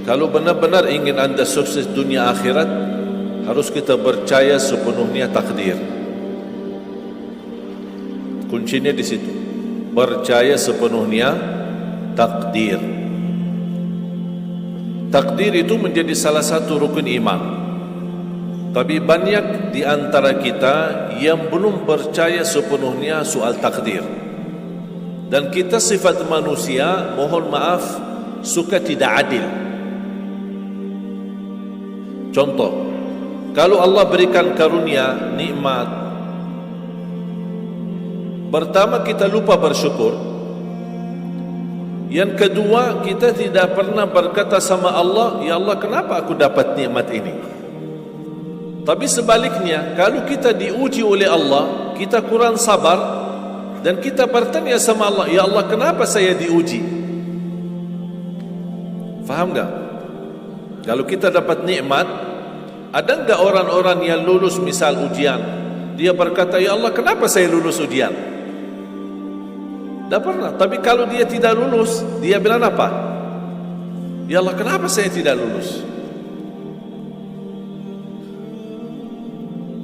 Kalau benar-benar ingin anda sukses dunia akhirat, harus kita percaya sepenuhnya takdir. Kuncinya di situ. Percaya sepenuhnya takdir. Takdir itu menjadi salah satu rukun iman. Tapi banyak di antara kita yang belum percaya sepenuhnya soal takdir. Dan kita sifat manusia, mohon maaf, suka tidak adil. Contoh, kalau Allah berikan karunia, nikmat, pertama kita lupa bersyukur. Yang kedua, kita tidak pernah berkata sama Allah, ya Allah, kenapa aku dapat nikmat ini? Tapi sebaliknya, kalau kita diuji oleh Allah, kita kurang sabar dan kita bertanya sama Allah, ya Allah, kenapa saya diuji? Faham tak? Kalau kita dapat nikmat, ada enggak orang-orang yang lulus misal ujian, dia berkata, ya Allah, kenapa saya lulus ujian? Tak pernah. Tapi kalau dia tidak lulus, dia bilang apa? Ya Allah, kenapa saya tidak lulus?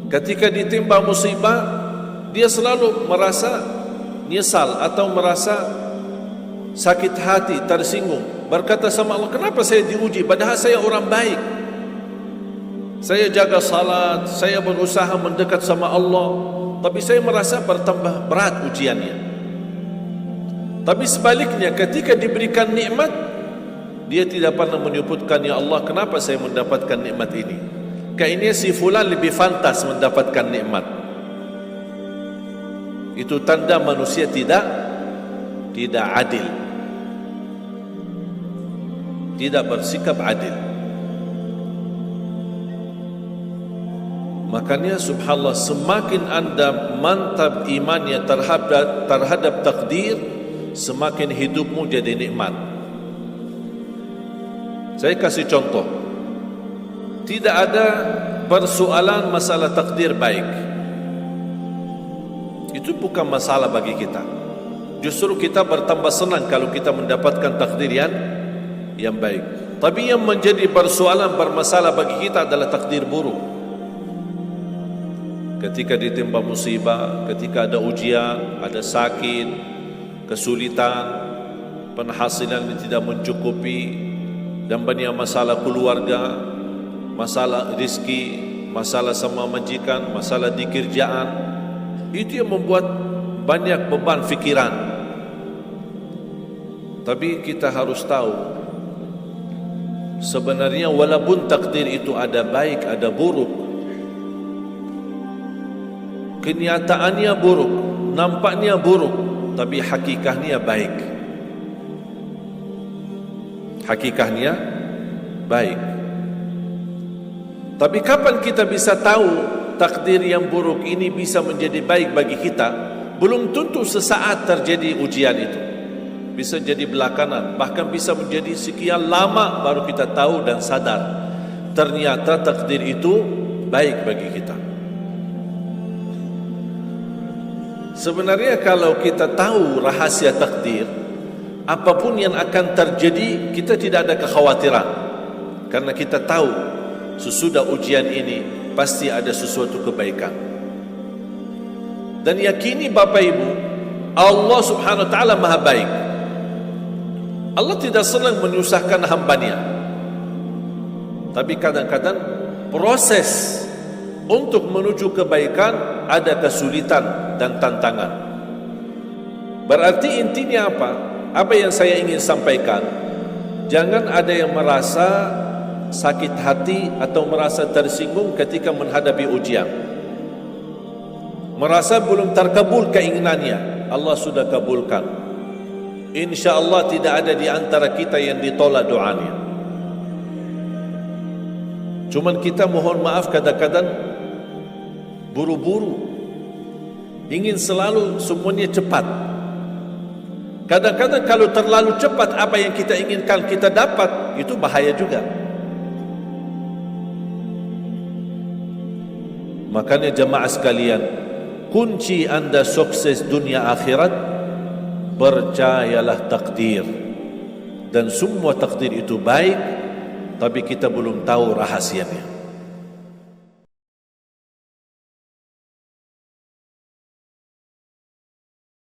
Ketika ditimpa musibah, dia selalu merasa nyesal atau merasa sakit hati, tersinggung, berkata sama Allah, kenapa saya diuji padahal saya orang baik, saya jaga salat, saya berusaha mendekat sama Allah, tapi saya merasa bertambah berat ujiannya. Tapi sebaliknya, ketika diberikan nikmat, dia tidak pernah menyebutkan, ya Allah, kenapa saya mendapatkan nikmat ini? Kayaknya si fulan lebih fantas mendapatkan nikmat. Itu tanda manusia tidak adil, tidak bersikap adil. Makanya subhanallah, semakin anda mantap imannya terhadap takdir, semakin hidupmu jadi nikmat. Saya kasih contoh. Tidak ada persoalan masalah takdir baik. Itu bukan masalah bagi kita. Justru kita bertambah senang kalau kita mendapatkan takdir yang baik. Tapi yang menjadi persoalan bermasalah bagi kita adalah takdir buruk. Ketika ditimpa musibah, ketika ada ujian, ada sakit, kesulitan, penghasilan yang tidak mencukupi, dan banyak masalah keluarga, masalah rezeki, masalah sama majikan, masalah di kerjaan, itu yang membuat banyak beban fikiran. Tapi kita harus tahu, sebenarnya walaupun takdir itu ada baik, ada buruk, kenyataannya buruk, nampaknya buruk, tapi hakikatnya baik. Hakikatnya baik. Tapi kapan kita bisa tahu takdir yang buruk ini bisa menjadi baik bagi kita? Belum tentu sesaat terjadi ujian itu. Bisa jadi belakangan, bahkan bisa menjadi sekian lama baru kita tahu dan sadar ternyata takdir itu baik bagi kita. Sebenarnya kalau kita tahu rahasia takdir, apapun yang akan terjadi, kita tidak ada kekhawatiran. Karena kita tahu sesudah ujian ini pasti ada sesuatu kebaikan. Dan yakini Bapak Ibu, Allah subhanahu wa ta'ala maha baik. Allah tidak senang menyusahkan hambanya. Tapi kadang-kadang proses untuk menuju kebaikan ada kesulitan dan tantangan. Berarti intinya apa? Apa yang saya ingin sampaikan, jangan ada yang merasa sakit hati atau merasa tersinggung ketika menghadapi ujian, merasa belum terkabul keinginannya. Allah sudah kabulkan, InsyaAllah tidak ada di antara kita yang ditolak doanya. Cuman kita mohon maaf kadang-kadang buru-buru, ingin selalu semuanya cepat. Kadang-kadang kalau terlalu cepat apa yang kita inginkan kita dapat, itu bahaya juga. Makanya jemaah sekalian, kunci anda sukses dunia akhirat, percayalah takdir. Dan semua takdir itu baik, tapi kita belum tahu rahasianya.